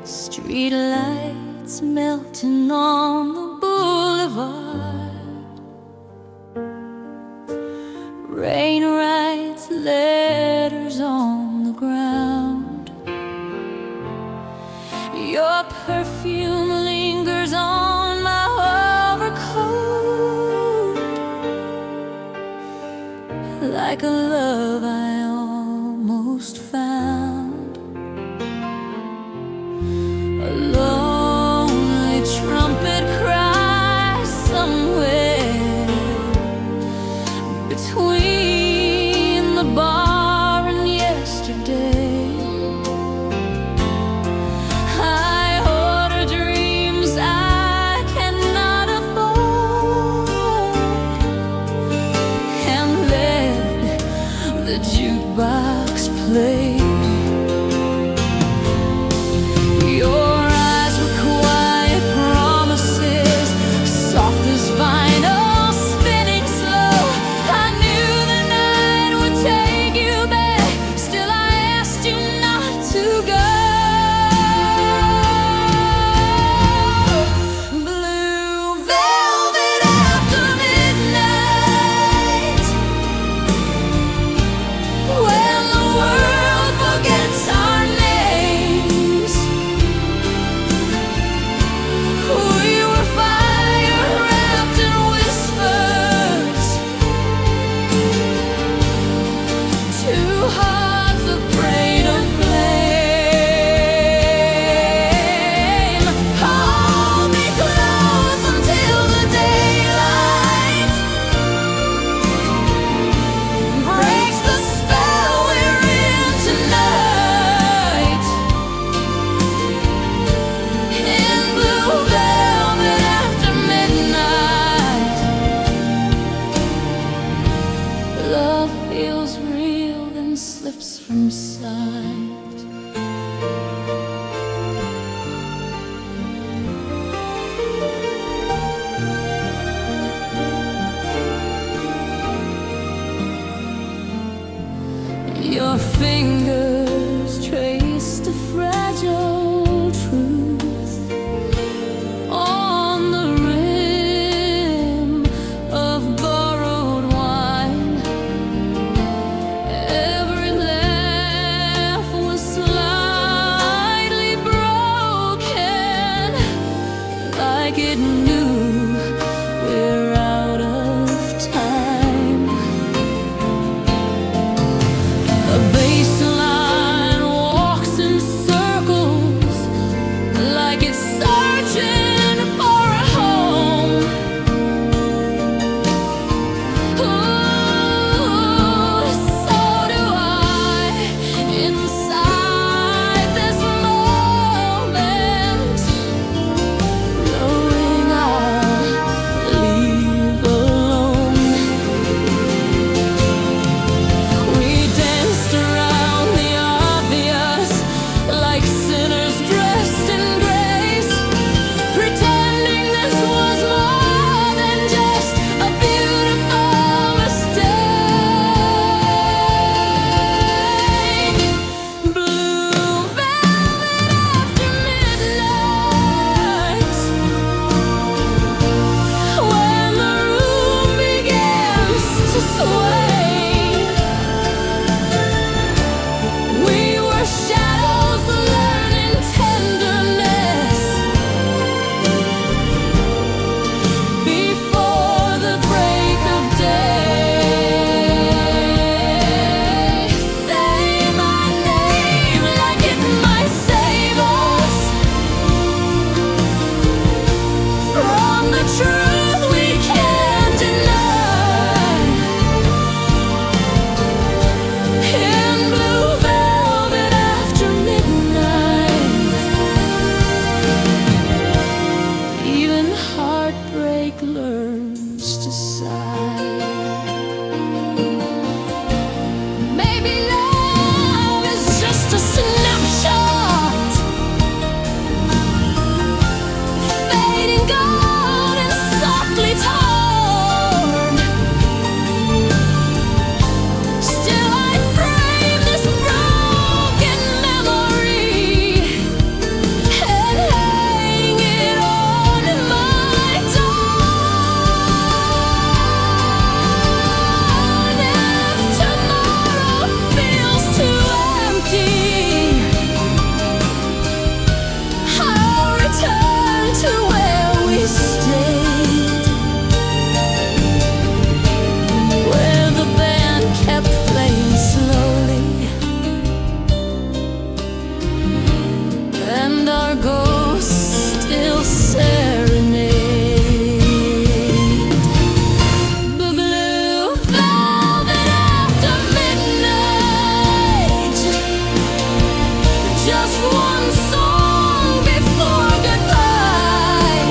Street lights melting on the boulevard. Rain writes letters on the ground. Your perfume lingers on my overcoat, like a love I almost found. A lonely trumpet cries somewhere between the bar and yesterday. I order dreams I cannot afford, and let the jukebox play. Feels real, then slips from sight. Your fingers trace the fragile truth on the rim of borrowed wine. Every laugh was slightly broken, like it knew we're out of time. A baseline walks in circles, like it's searching for a home. Ooh, so do I, inside this moment, knowing I'll leave alone. We danced around the obvious, like sinners dressed in grace, pretending this was more than just a beautiful mistake. Blue velvet after midnight, when the room begins to sway. We were shadows learning tenderness before the break of day. Say my name like it might save us from the truth we can't deny. In blue velvet after midnight, even heartbreak learns to sigh. Maybe love is just a snapshot, fading gold and softly torn. Still I frame this broken memory and our ghosts still serenade. The blue velvet after midnight, just one song before goodbye.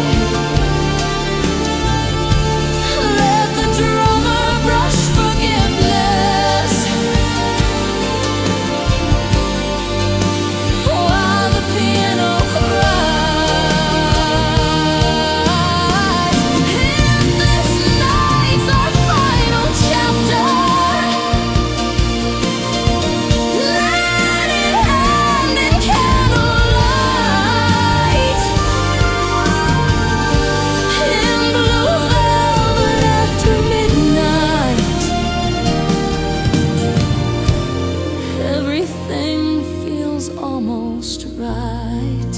Let the drummer brush forgiveness while the piano cries. If this night's our final chapter, let it end in candlelight, in blue velvet after midnight. Everything feels almost right.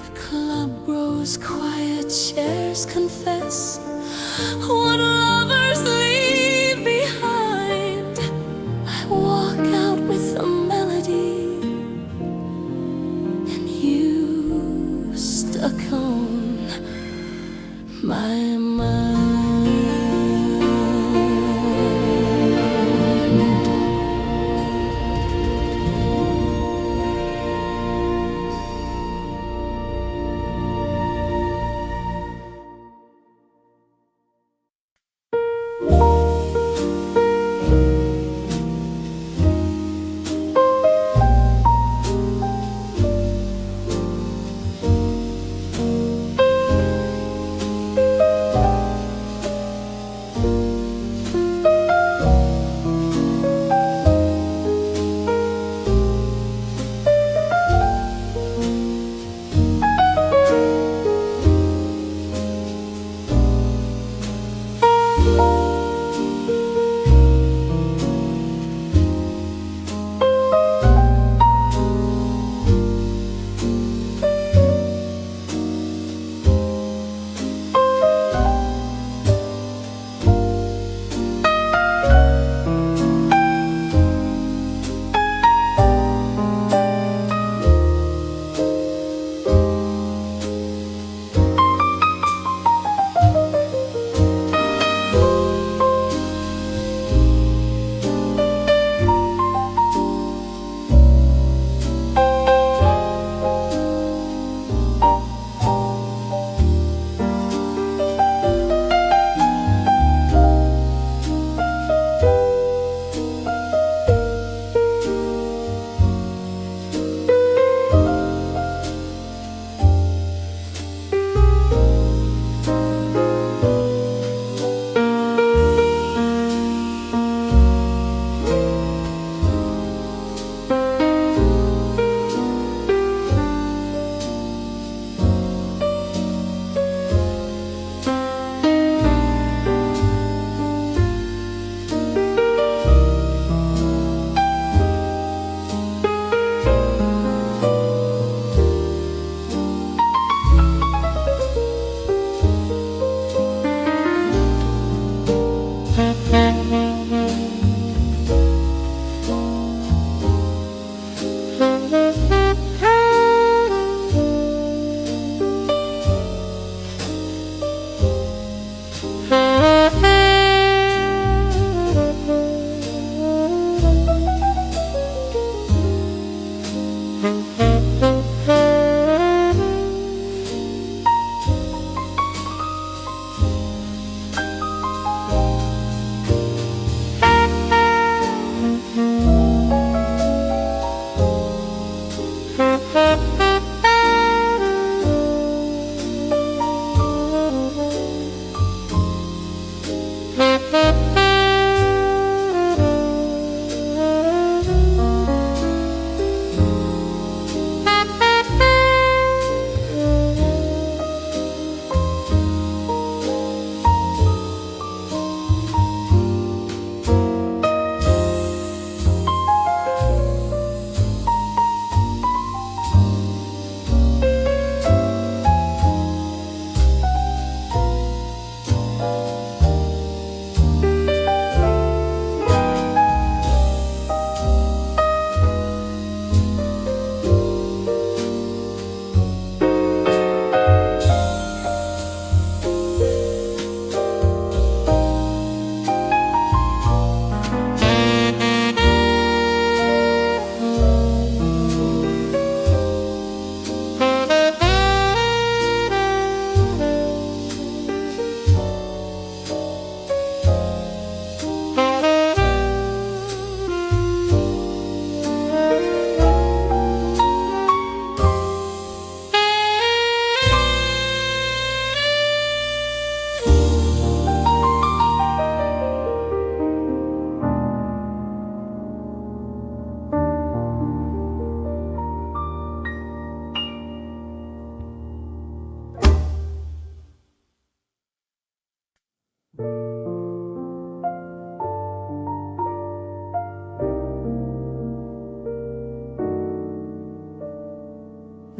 The club grows quiet, chairs confess what lovers leave behind. I walk out with a melody and you stuck on my mind.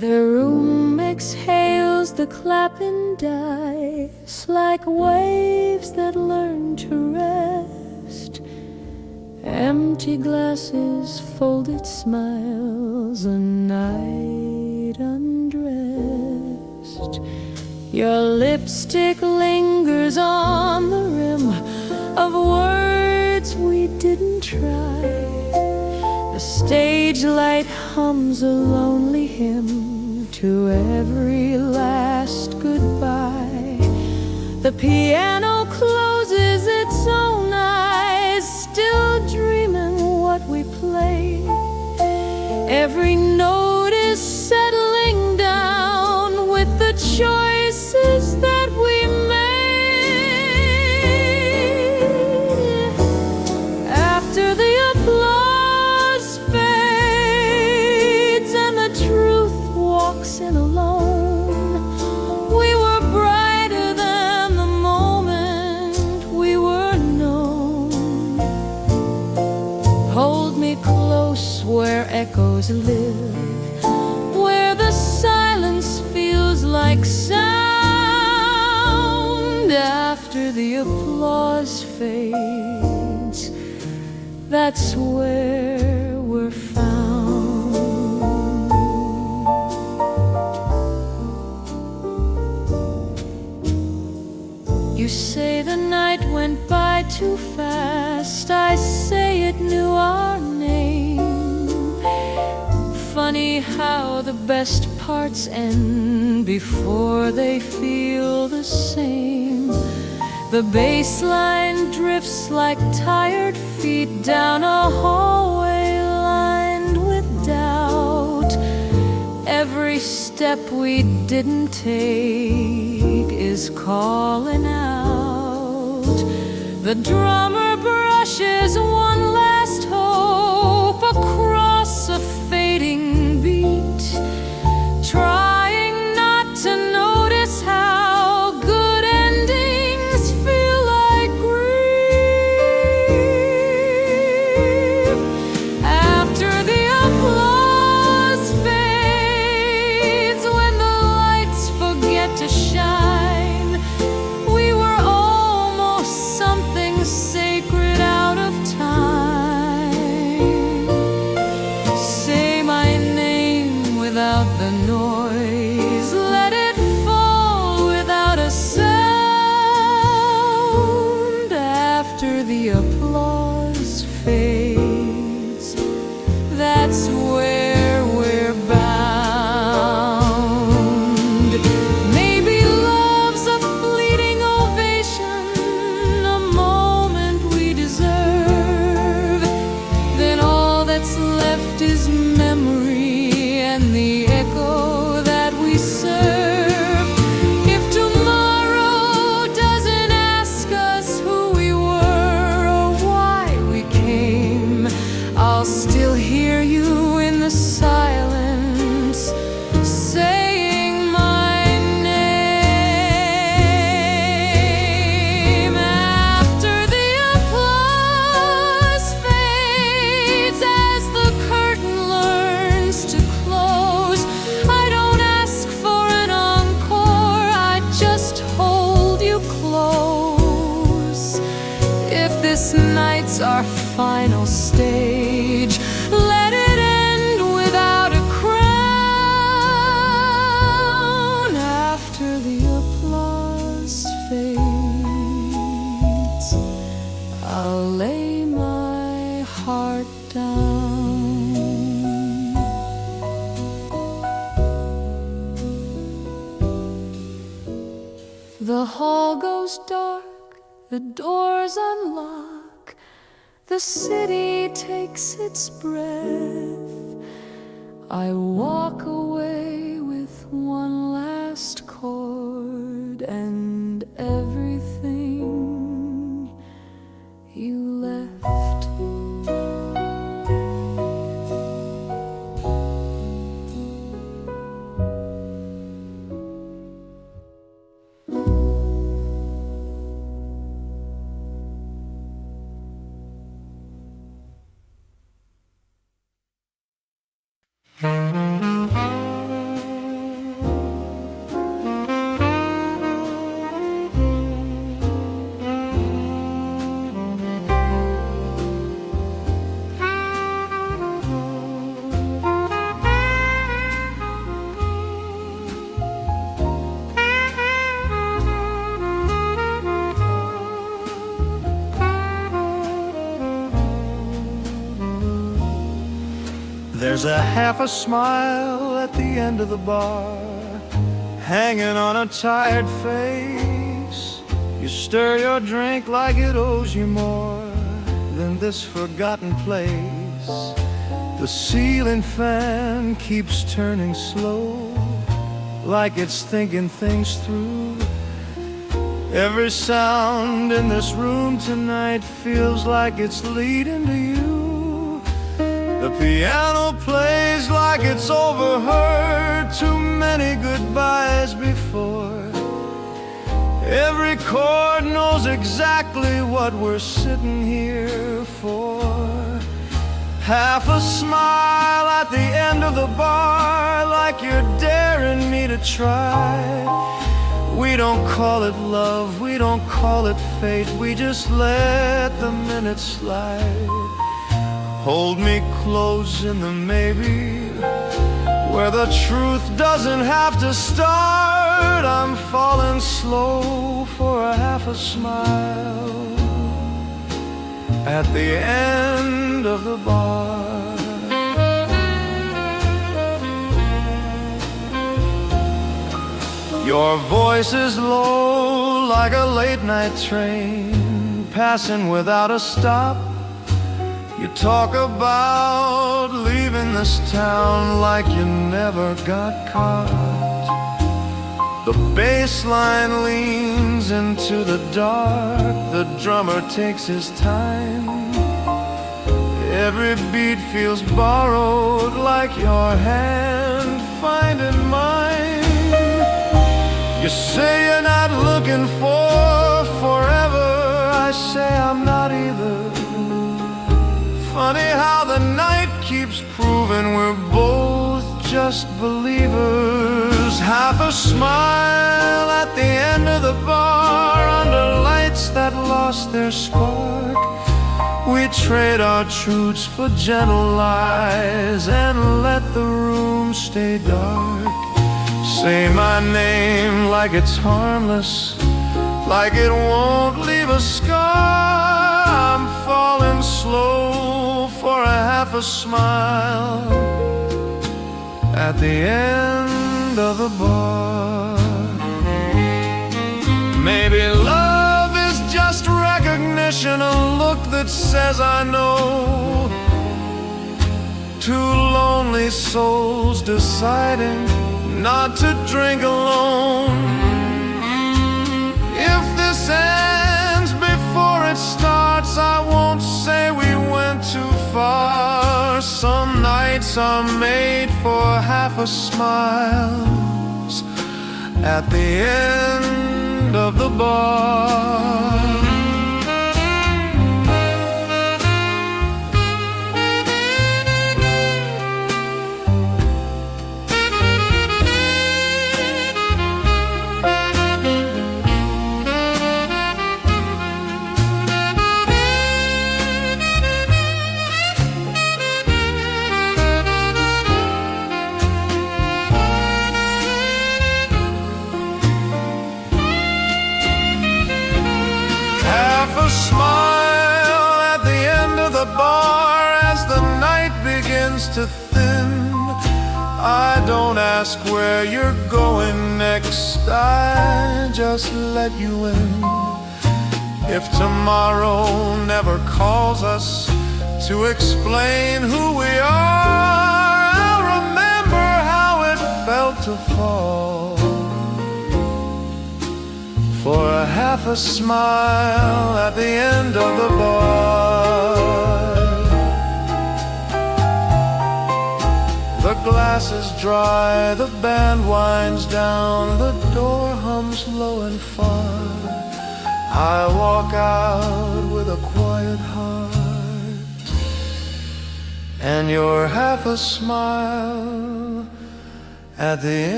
The room exhales the clapping dice like waves that learn to rest. Empty glasses, folded smiles, a night undressed. Your lipstick lingers on the rim of words we didn't try. The stage light hums a lonely hymn to every last goodbye. The piano closes its own eyes, still dreaming what we played. Every note is settling down with the choices that we made. After the applause fades and the truth walks in alone, we were brighter than the moment we were known. Hold me close where echoes live, where the silence feels like sound. After the applause fades, that's where we're found. You say the night went by too fast, I say it knew our name. Funny how the best parts end before they feel the same. The bass line drifts like tired feet down a hallway lined with doubt. Every step we didn't take is calling out. The drummer brushes one last hope across a fading beat, trying not to notice how good endings feel like grief. After the applause fades, when the lights forget to shine, we were almost something sacred out of time. Say my name without the noise, let it fall without a sound. After the applause fades, that's where we're bound. Maybe love's a fleeting ovation, a moment we deserve. Then all that's left is memory and the echo that we serve. If tomorrow doesn't ask us who we were or why we came, I'll still hear you in the silence saying my name. After the applause fades, as the curtain learns to close, I don't ask for an encore, I just hold you close. If this night's our final stage, let it end without a crown. After the applause fades, I'll lay my heart down. The hall goes dark, the doors unlock, the city takes its breath. I walk away with one last chord and everything you left. There's a half a smile at the end of the bar, hanging on a tired face. You stir your drink like it owes you more than this forgotten place. The ceiling fan keeps turning slow, like it's thinking things through. Every sound in this room tonight feels like it's leading to you. The piano plays like it's overheard too many goodbyes before. Every chord knows exactly what we're sitting here for. Half a smile at the end of the bar, like you're daring me to try. We don't call it love, we don't call it fate, we just let the minutes slide. Hold me close in the maybe, where the truth doesn't have to start. I'm falling slow for a half a smile at the end of the bar. Your voice is low like a late night train passing without a stop. You talk about leaving this town like you never got caught. The bass line leans into the dark, the drummer takes his time. Every beat feels borrowed, like your hand finding mine. You say you're not looking for forever, I say I'm not either. Funny how the night keeps proving we're both just believers. Half a smile at the end of the bar, under lights that lost their spark. We trade our truths for gentle lies and let the room stay dark. Say my name like it's harmless, like it won't leave a scar. I'm falling slow for a half a smile at the end of the bar. Maybe love is just recognition, a look that says I know. Two lonely souls deciding not to drink alone. If this ends before it starts, I won't say we went too far. Some nights are made for half a smiles at the end of the bar. Smile at the end of the bar as the night begins to thin. I don't ask where you're going next, I just let you in. If tomorrow never calls us to explain who we are, I'll remember how it felt to fall for a half a smile at the end of the bar. The glass is dry, the band winds down, the door hums low and far. I walk out with a quiet heart, and you're half a smile at the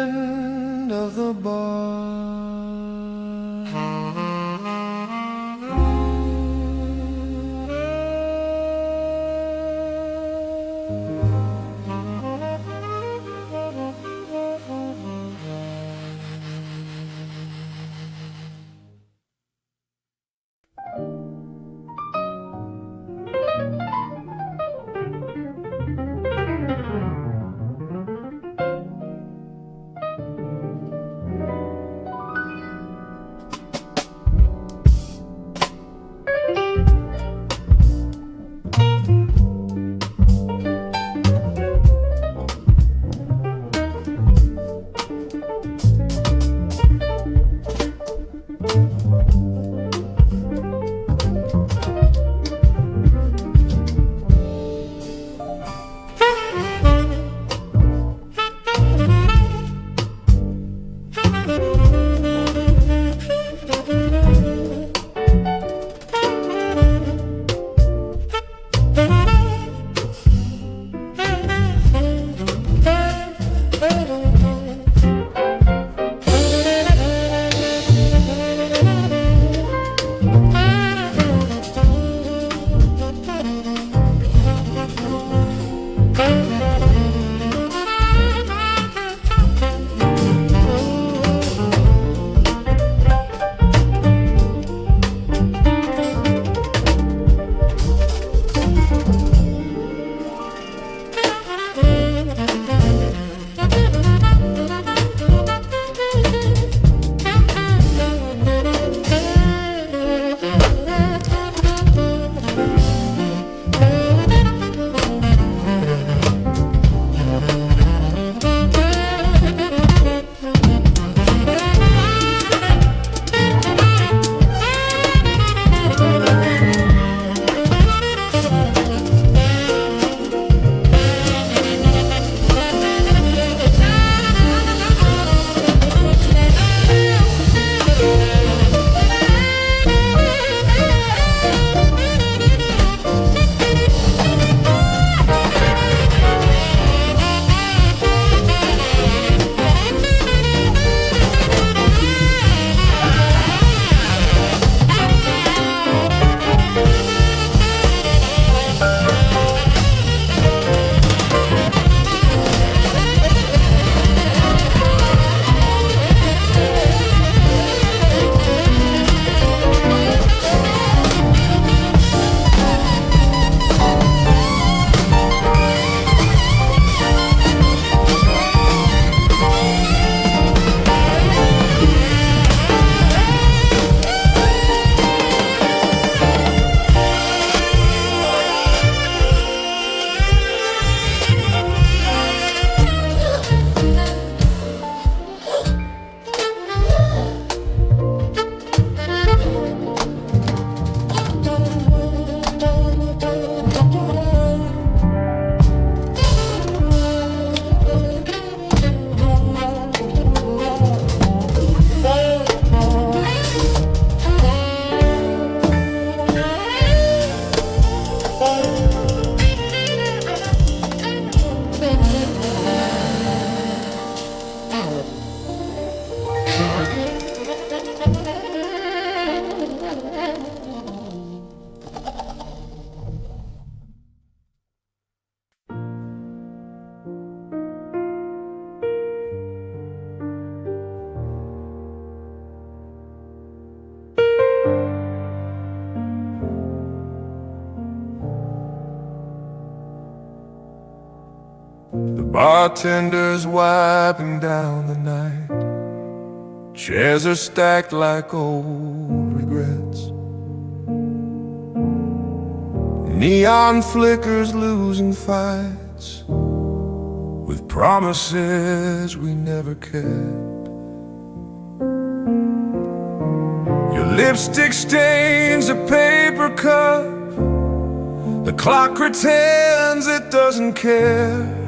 end of the bar. The bartender's wiping down the night. Chairs are stacked like old regrets. Neon flickers losing fights with promises we never kept. Your lipstick stains a paper cup. The clock pretends it doesn't care.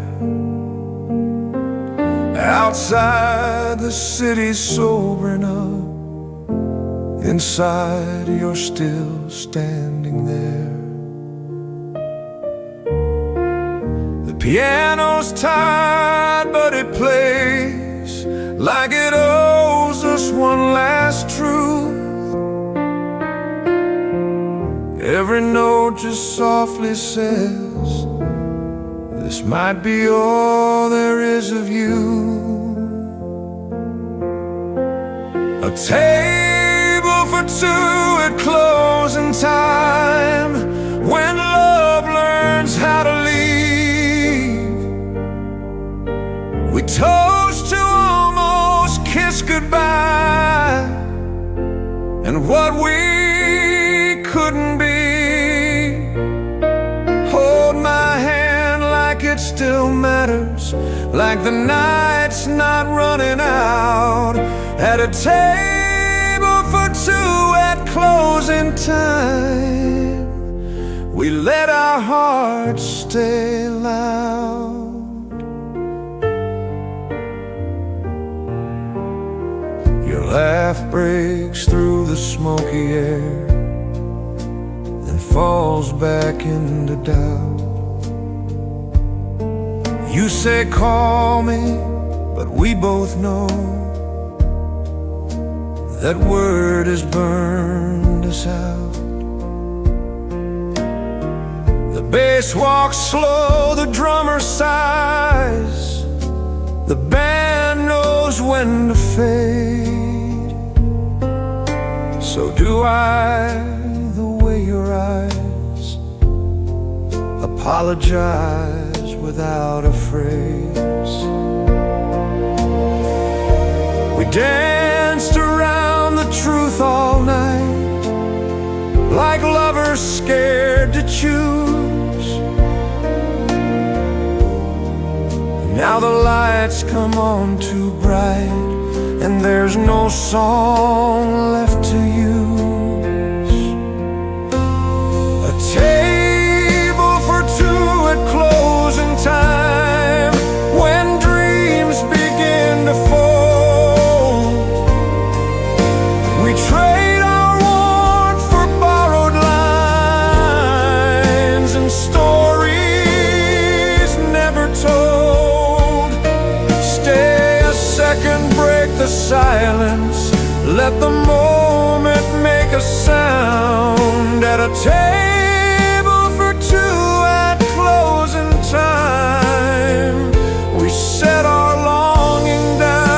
Outside the city's sobering up. Inside you're still standing there. The piano's tired but it plays like it owes us one last truth. Every note just softly says, this might be all there is of you. A table for two at closing time, when love learns how to leave. We toast to almost kiss goodbye, and what we couldn't be. Hold my hand like it still matters, like the nights drinks not running out, at a table for two at closing time, we let our hearts stay loud. Your laugh breaks through the smoky air, then falls back into doubt. You say call me, but we both know that word has burned us out. The bass walks slow, the drummer sighs, the band knows when to fade. So do I, the way your eyes apologize without a phrase. We danced around the truth all night, like lovers scared to choose. Now the lights come on too bright, and there's no song left to use. A table for two at closing time, when dreams begin to fold. We trade our warmth for borrowed lines and stories never told. Stay a second, break the silence, let the moment make a sound. At a table for two at closing time, we set our longing down.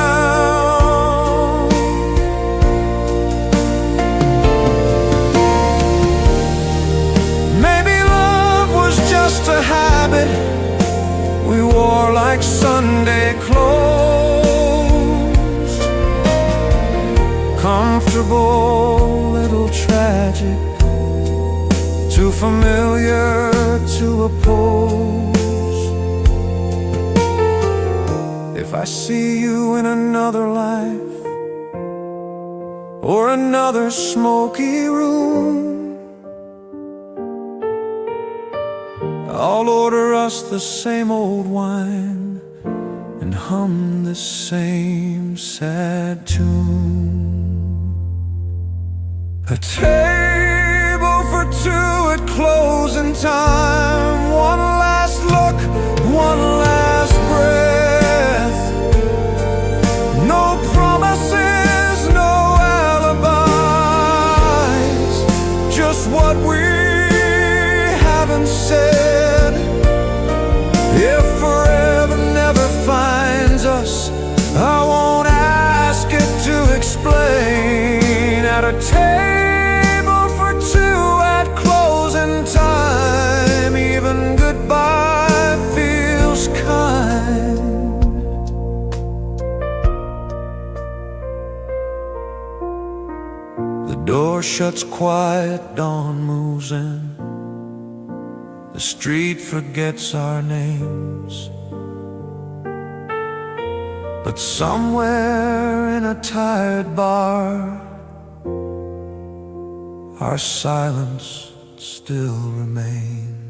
Maybe love was just a habit we wore like Sunday clothes, comfortable, little tragic, too familiar to oppose. If I see you in another life or another smoky room, I'll order us the same old wine and hum the same sad tune. A table for two at closing time, one last look, one last breath. No promises, no alibis, just what we haven't said. If forever never finds us, I won't ask it to explain. At a table for two at closing time, even goodbye feels kind. The door shuts quiet, dawn moves in, the street forgets our names. But somewhere in a tired bar, our silence still remains.